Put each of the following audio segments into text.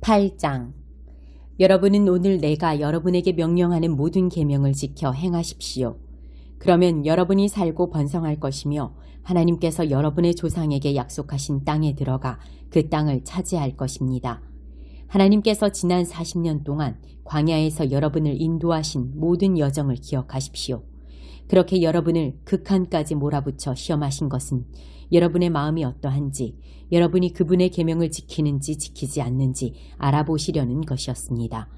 8장. 여러분은 오늘 내가 여러분에게 명령하는 모든 계명을 지켜 행하십시오. 그러면 여러분이 살고 번성할 것이며 하나님께서 여러분의 조상에게 약속하신 땅에 들어가 그 땅을 차지할 것입니다. 하나님께서 지난 40년 동안 광야에서 여러분을 인도하신 모든 여정을 기억하십시오. 그렇게 여러분을 극한까지 몰아붙여 시험하신 것은 여러분의 마음이 어떠한지, 여러분이 그분의 계명을 지키는지 지키지 않는지 알아보시려는 것이었습니다.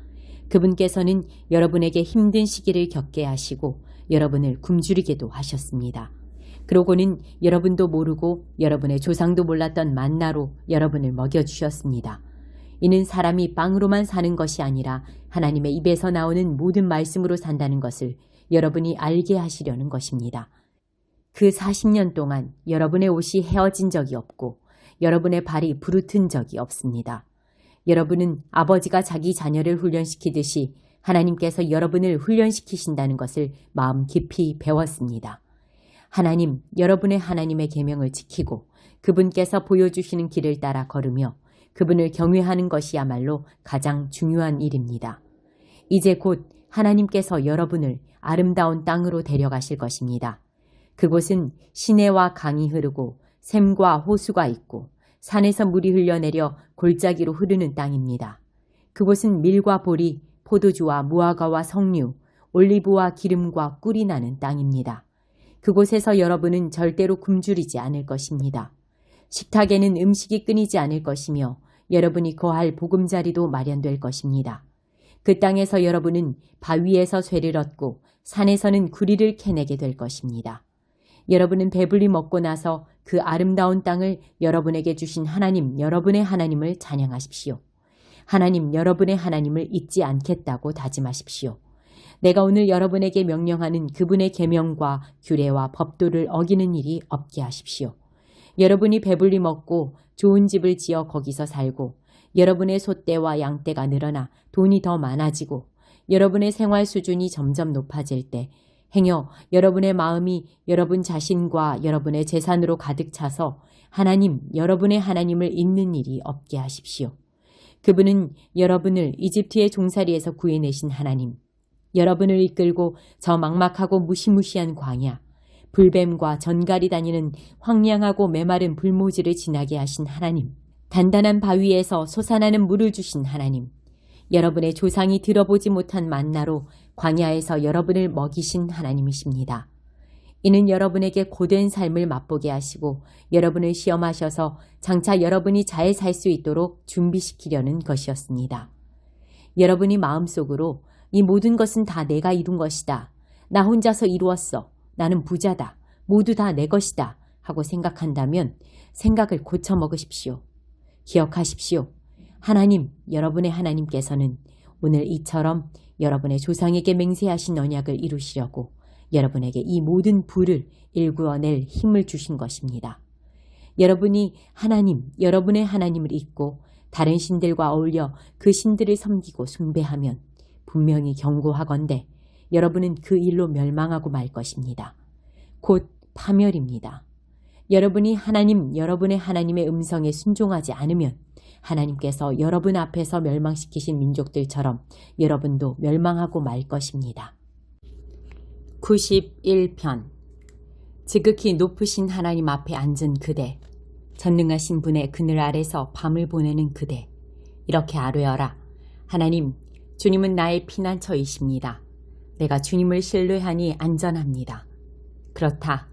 그분께서는 여러분에게 힘든 시기를 겪게 하시고 여러분을 굶주리게도 하셨습니다. 그러고는 여러분도 모르고 여러분의 조상도 몰랐던 만나로 여러분을 먹여주셨습니다. 이는 사람이 빵으로만 사는 것이 아니라 하나님의 입에서 나오는 모든 말씀으로 산다는 것을 여러분이 알게 하시려는 것입니다. 그 40년 동안 여러분의 옷이 헤어진 적이 없고 여러분의 발이 부르튼 적이 없습니다. 여러분은 아버지가 자기 자녀를 훈련시키듯이 하나님께서 여러분을 훈련시키신다는 것을 마음 깊이 배웠습니다. 하나님, 여러분의 하나님의 계명을 지키고 그분께서 보여주시는 길을 따라 걸으며 그분을 경외하는 것이야말로 가장 중요한 일입니다. 이제 곧 하나님께서 여러분을 아름다운 땅으로 데려가실 것입니다. 그곳은 시내와 강이 흐르고 샘과 호수가 있고 산에서 물이 흘려내려 골짜기로 흐르는 땅입니다. 그곳은 밀과 보리, 포도주와 무화과와 석류, 올리브와 기름과 꿀이 나는 땅입니다. 그곳에서 여러분은 절대로 굶주리지 않을 것입니다. 식탁에는 음식이 끊이지 않을 것이며 여러분이 거할 보금자리도 마련될 것입니다. 그 땅에서 여러분은 바위에서 쇠를 얻고 산에서는 구리를 캐내게 될 것입니다. 여러분은 배불리 먹고 나서 그 아름다운 땅을 여러분에게 주신 하나님, 여러분의 하나님을 찬양하십시오. 하나님, 여러분의 하나님을 잊지 않겠다고 다짐하십시오. 내가 오늘 여러분에게 명령하는 그분의 계명과 규례와 법도를 어기는 일이 없게 하십시오. 여러분이 배불리 먹고 좋은 집을 지어 거기서 살고 여러분의 소떼와 양떼가 늘어나 돈이 더 많아지고 여러분의 생활 수준이 점점 높아질 때 행여 여러분의 마음이 여러분 자신과 여러분의 재산으로 가득 차서 하나님, 여러분의 하나님을 잊는 일이 없게 하십시오. 그분은 여러분을 이집트의 종살이에서 구해내신 하나님, 여러분을 이끌고 저 막막하고 무시무시한 광야, 불뱀과 전갈이 다니는 황량하고 메마른 불모지를 지나게 하신 하나님, 단단한 바위에서 솟아나는 물을 주신 하나님, 여러분의 조상이 들어보지 못한 만나로 광야에서 여러분을 먹이신 하나님이십니다. 이는 여러분에게 고된 삶을 맛보게 하시고 여러분을 시험하셔서 장차 여러분이 잘 살 수 있도록 준비시키려는 것이었습니다. 여러분이 마음속으로 이 모든 것은 다 내가 이룬 것이다. 나 혼자서 이루었어. 나는 부자다. 모두 다 내 것이다. 하고 생각한다면 생각을 고쳐 먹으십시오. 기억하십시오. 하나님, 여러분의 하나님께서는 오늘 이처럼 여러분의 조상에게 맹세하신 언약을 이루시려고 여러분에게 이 모든 부를 일구어낼 힘을 주신 것입니다. 여러분이 하나님, 여러분의 하나님을 잊고 다른 신들과 어울려 그 신들을 섬기고 숭배하면 분명히 경고하건대 여러분은 그 일로 멸망하고 말 것입니다. 곧 파멸입니다. 여러분이 하나님, 여러분의 하나님의 음성에 순종하지 않으면 하나님께서 여러분 앞에서 멸망시키신 민족들처럼 여러분도 멸망하고 말 것입니다. 91편. 지극히 높으신 하나님 앞에 앉은 그대, 전능하신 분의 그늘 아래서 밤을 보내는 그대, 이렇게 아뢰어라. 하나님, 주님은 나의 피난처이십니다. 내가 주님을 신뢰하니 안전합니다. 그렇다.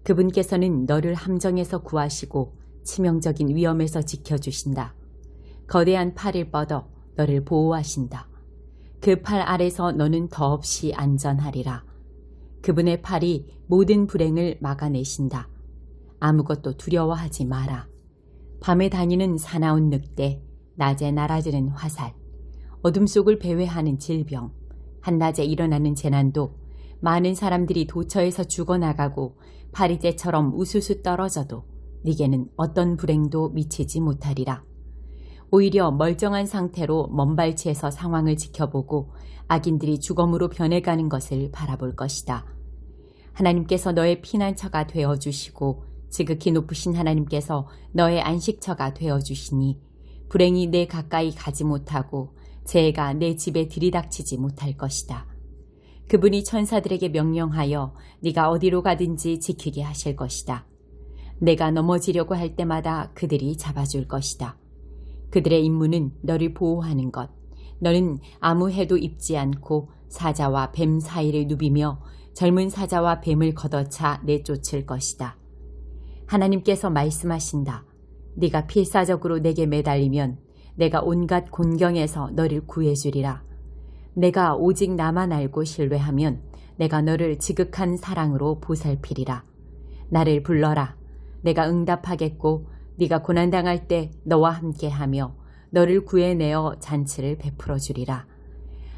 그분께서는 너를 함정에서 구하시고 치명적인 위험에서 지켜주신다. 거대한 팔을 뻗어 너를 보호하신다. 그 팔 아래서 너는 더없이 안전하리라. 그분의 팔이 모든 불행을 막아내신다. 아무것도 두려워하지 마라. 밤에 다니는 사나운 늑대, 낮에 날아드는 화살, 어둠 속을 배회하는 질병, 한낮에 일어나는 재난도 많은 사람들이 도처에서 죽어나가고 파리떼처럼 우수수 떨어져도 네게는 어떤 불행도 미치지 못하리라. 오히려 멀쩡한 상태로 먼발치에서 상황을 지켜보고 악인들이 죽음으로 변해가는 것을 바라볼 것이다. 하나님께서 너의 피난처가 되어주시고 지극히 높으신 하나님께서 너의 안식처가 되어주시니 불행이 내 가까이 가지 못하고 재해가 내 집에 들이닥치지 못할 것이다. 그분이 천사들에게 명령하여 네가 어디로 가든지 지키게 하실 것이다. 내가 넘어지려고 할 때마다 그들이 잡아줄 것이다. 그들의 임무는 너를 보호하는 것. 너는 아무 해도 입지 않고 사자와 뱀 사이를 누비며 젊은 사자와 뱀을 걷어차 내쫓을 것이다. 하나님께서 말씀하신다. 네가 필사적으로 내게 매달리면 내가 온갖 곤경에서 너를 구해주리라. 내가 오직 나만 알고 신뢰하면 내가 너를 지극한 사랑으로 보살피리라. 나를 불러라. 내가 응답하겠고 네가 고난당할 때 너와 함께하며 너를 구해내어 잔치를 베풀어 주리라.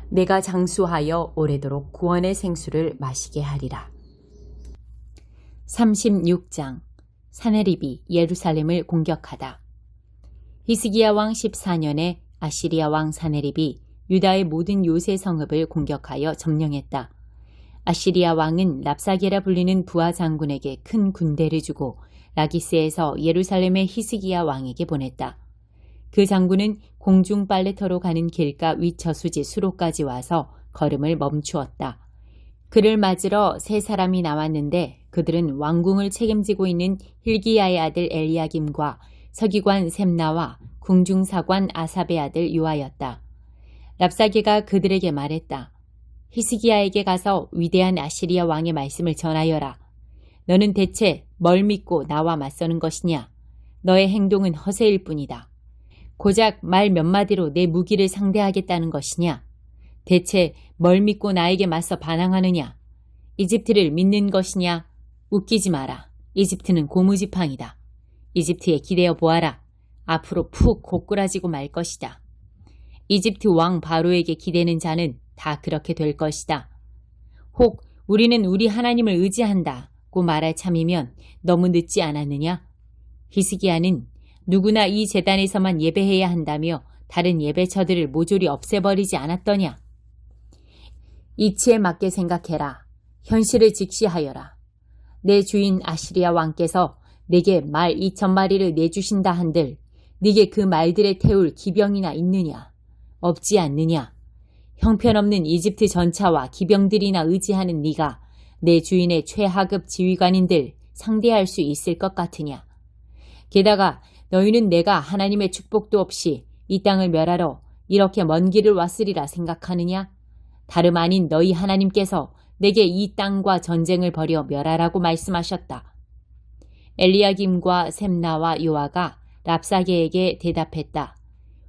내가 장수하여 오래도록 구원의 생수를 마시게 하리라. 36장 사네립이 예루살렘을 공격하다. 히스기야 왕 14년에 아시리아 왕 사네립이 유다의 모든 요새 성읍을 공격하여 점령했다. 아시리아 왕은 랍사게라 불리는 부하 장군에게 큰 군대를 주고 라기스에서 예루살렘의 히스기야 왕에게 보냈다. 그 장군은 공중 빨래터로 가는 길가 위처수지 수로까지 와서 걸음을 멈추었다. 그를 맞으러 세 사람이 나왔는데 그들은 왕궁을 책임지고 있는 힐기야의 아들 엘리야김과 서기관 셈나와 궁중사관 아삽의 아들 요아였다. 랍사게가 그들에게 말했다. 히스기야에게 가서 위대한 아시리아 왕의 말씀을 전하여라. 너는 대체 뭘 믿고 나와 맞서는 것이냐? 너의 행동은 허세일 뿐이다. 고작 말 몇 마디로 내 무기를 상대하겠다는 것이냐? 대체 뭘 믿고 나에게 맞서 반항하느냐? 이집트를 믿는 것이냐? 웃기지 마라. 이집트는 고무지팡이다. 이집트에 기대어 보아라. 앞으로 푹 고꾸라지고 말 것이다. 이집트 왕 바로에게 기대는 자는 다 그렇게 될 것이다. 혹 우리는 우리 하나님을 의지한다고 말할 참이면 너무 늦지 않았느냐? 히스기야는 누구나 이 제단에서만 예배해야 한다며 다른 예배처들을 모조리 없애버리지 않았더냐? 이치에 맞게 생각해라. 현실을 직시하여라. 내 주인 아시리아 왕께서 내게 말 2,000마리를 내주신다 한들 네게 그 말들에 태울 기병이나 있느냐? 없지 않느냐? 형편없는 이집트 전차와 기병들이나 의지하는 네가 내 주인의 최하급 지휘관인들 상대할 수 있을 것 같으냐? 게다가 너희는 내가 하나님의 축복도 없이 이 땅을 멸하러 이렇게 먼 길을 왔으리라 생각하느냐? 다름 아닌 너희 하나님께서 내게 이 땅과 전쟁을 벌여 멸하라고 말씀하셨다. 엘리야김과 셈나와 요아가 랍사게에게 대답했다.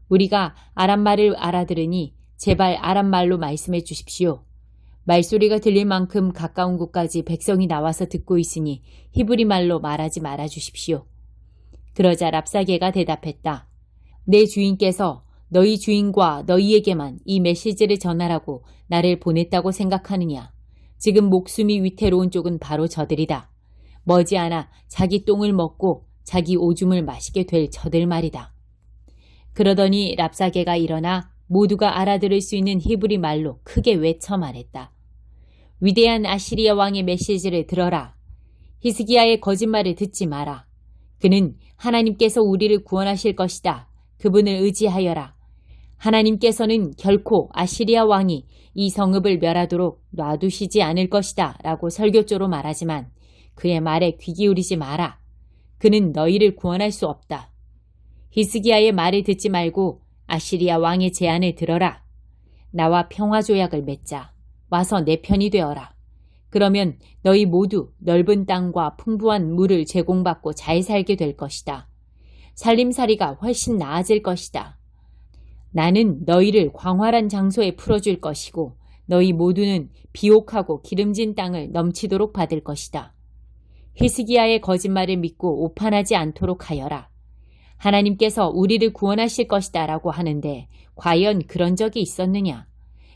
우리가 아람말을 알아들으니 제발 아람말로 말씀해 주십시오. 말소리가 들릴 만큼 가까운 곳까지 백성이 나와서 듣고 있으니 히브리 말로 말하지 말아 주십시오. 그러자 랍사게가 대답했다. 내 주인께서 너희 주인과 너희에게만 이 메시지를 전하라고 나를 보냈다고 생각하느냐. 지금 목숨이 위태로운 쪽은 바로 저들이다. 머지않아 자기 똥을 먹고 자기 오줌을 마시게 될 저들 말이다. 그러더니 랍사게가 일어나 모두가 알아들을 수 있는 히브리 말로 크게 외쳐 말했다. 위대한 아시리아 왕의 메시지를 들어라. 히스기야의 거짓말을 듣지 마라. 그는 하나님께서 우리를 구원하실 것이다. 그분을 의지하여라. 하나님께서는 결코 아시리아 왕이 이 성읍을 멸하도록 놔두시지 않을 것이다 라고 설교조로 말하지만 그의 말에 귀 기울이지 마라. 그는 너희를 구원할 수 없다. 히스기야의 말을 듣지 말고 아시리아 왕의 제안을 들어라. 나와 평화조약을 맺자. 와서 내 편이 되어라. 그러면 너희 모두 넓은 땅과 풍부한 물을 제공받고 잘 살게 될 것이다. 살림살이가 훨씬 나아질 것이다. 나는 너희를 광활한 장소에 풀어줄 것이고 너희 모두는 비옥하고 기름진 땅을 넘치도록 받을 것이다. 히스기야의 거짓말을 믿고 오판하지 않도록 하여라. 하나님께서 우리를 구원하실 것이다 라고 하는데 과연 그런 적이 있었느냐?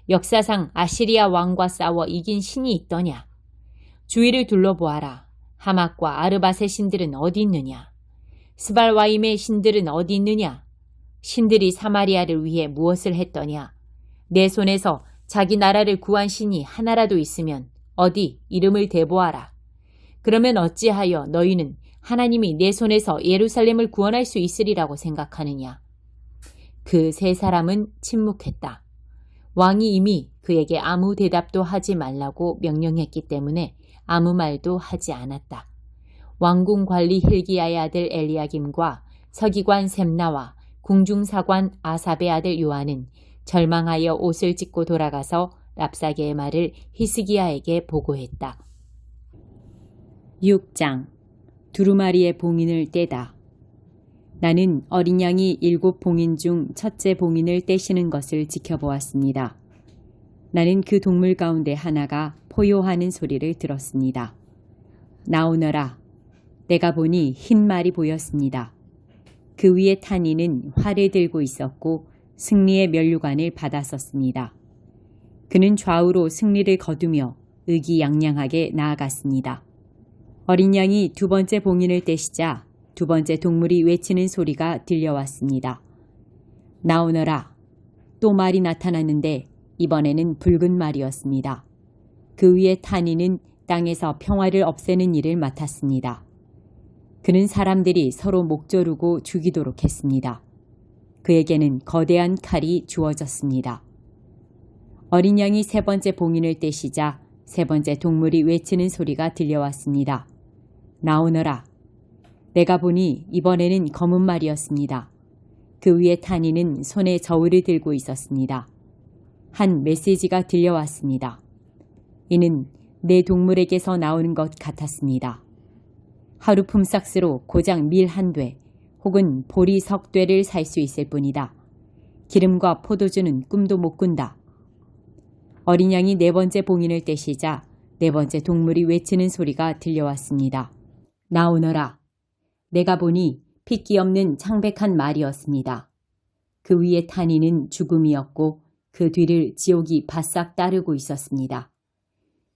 역사상 아시리아 왕과 싸워 이긴 신이 있더냐? 주위를 둘러보아라. 하맛과 아르밧의 신들은 어디 있느냐? 스발와임의 신들은 어디 있느냐? 신들이 사마리아를 위해 무엇을 했더냐? 내 손에서 자기 나라를 구한 신이 하나라도 있으면 어디 이름을 대보아라. 그러면 어찌하여 너희는 하나님이 내 손에서 예루살렘을 구원할 수 있으리라고 생각하느냐? 그 세 사람은 침묵했다. 왕이 이미 그에게 아무 대답도 하지 말라고 명령했기 때문에 아무 말도 하지 않았다. 왕궁 관리 hil기야의 아들 엘리야김과 서기관 셈나와 궁중사관 아삽의 아들 요한은 절망하여 옷을 찢고 돌아가서 랍사게의 말을 히스기야에게 보고했다. 6장 두루마리의 봉인을 떼다. 나는 어린 양이 7 봉인 중 첫째 봉인을 떼시는 것을 지켜보았습니다. 나는 그 동물 가운데 하나가 포효하는 소리를 들었습니다. 나오너라. 내가 보니 흰 말이 보였습니다. 그 위에 탄 이는 활을 들고 있었고 승리의 면류관을 받았었습니다. 그는 좌우로 승리를 거두며 의기양양하게 나아갔습니다. 어린 양이 2번째 봉인을 떼시자 2번째 동물이 외치는 소리가 들려왔습니다. 나오너라. 또 말이 나타났는데 이번에는 붉은 말이었습니다. 그 위에 탄 이는 땅에서 평화를 없애는 일을 맡았습니다. 그는 사람들이 서로 목 조르고 죽이도록 했습니다. 그에게는 거대한 칼이 주어졌습니다. 어린 양이 3번째 봉인을 떼시자 3번째 동물이 외치는 소리가 들려왔습니다. 나오너라. 내가 보니 이번에는 검은 말이었습니다. 그 위에 탄 이는 손에 저울을 들고 있었습니다. 한 메시지가 들려왔습니다. 이는 내 동물에게서 나오는 것 같았습니다. 하루 품삯으로 고작 밀 1돼 혹은 보리 석되를 살 수 있을 뿐이다. 기름과 포도주는 꿈도 못 꾼다. 어린 양이 4번째 봉인을 떼시자 4번째 동물이 외치는 소리가 들려왔습니다. 나오너라. 내가 보니 핏기 없는 창백한 말이었습니다. 그 위에 탄 이는 죽음이었고 그 뒤를 지옥이 바싹 따르고 있었습니다.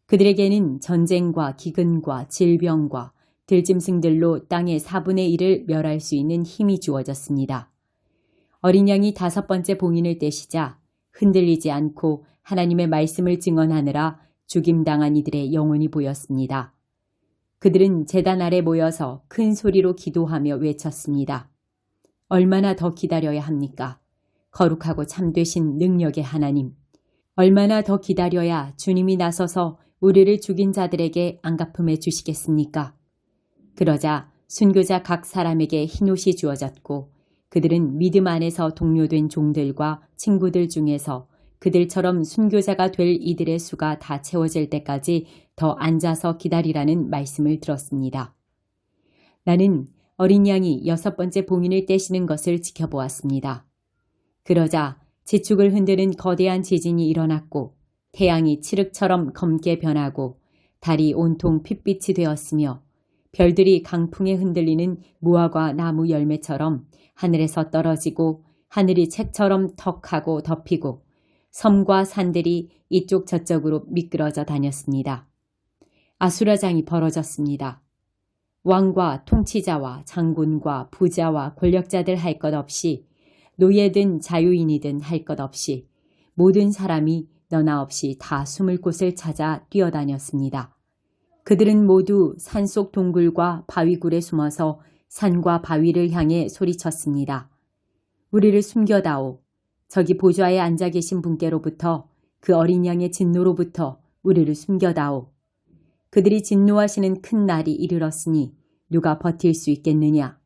그들에게는 전쟁과 기근과 질병과 들짐승들로 땅의 4분의 1을 멸할 수 있는 힘이 주어졌습니다. 어린 양이 5번째 봉인을 떼시자 흔들리지 않고 하나님의 말씀을 증언하느라 죽임당한 이들의 영혼이 보였습니다. 그들은 제단 아래 모여서 큰 소리로 기도하며 외쳤습니다. 얼마나 더 기다려야 합니까? 거룩하고 참되신 능력의 하나님. 얼마나 더 기다려야 주님이 나서서 우리를 죽인 자들에게 안갚음해 주시겠습니까? 그러자 순교자 각 사람에게 흰옷이 주어졌고 그들은 믿음 안에서 동료된 종들과 친구들 중에서 그들처럼 순교자가 될 이들의 수가 다 채워질 때까지 더 앉아서 기다리라는 말씀을 들었습니다. 나는 어린 양이 6번째 봉인을 떼시는 것을 지켜보았습니다. 그러자 지축을 흔드는 거대한 지진이 일어났고 태양이 칠흑처럼 검게 변하고 달이 온통 핏빛이 되었으며 별들이 강풍에 흔들리는 무화과 나무 열매처럼 하늘에서 떨어지고 하늘이 책처럼 턱하고 덮이고 섬과 산들이 이쪽 저쪽으로 미끄러져 다녔습니다. 아수라장이 벌어졌습니다. 왕과 통치자와 장군과 부자와 권력자들 할 것 없이 노예든 자유인이든 할 것 없이 모든 사람이 너나 없이 다 숨을 곳을 찾아 뛰어다녔습니다. 그들은 모두 산속 동굴과 바위굴에 숨어서 산과 바위를 향해 소리쳤습니다. 우리를 숨겨다오. 저기 보좌에 앉아 계신 분께로부터 그 어린 양의 진노로부터 우리를 숨겨다오. 그들이 진노하시는 큰 날이 이르렀으니 누가 버틸 수 있겠느냐.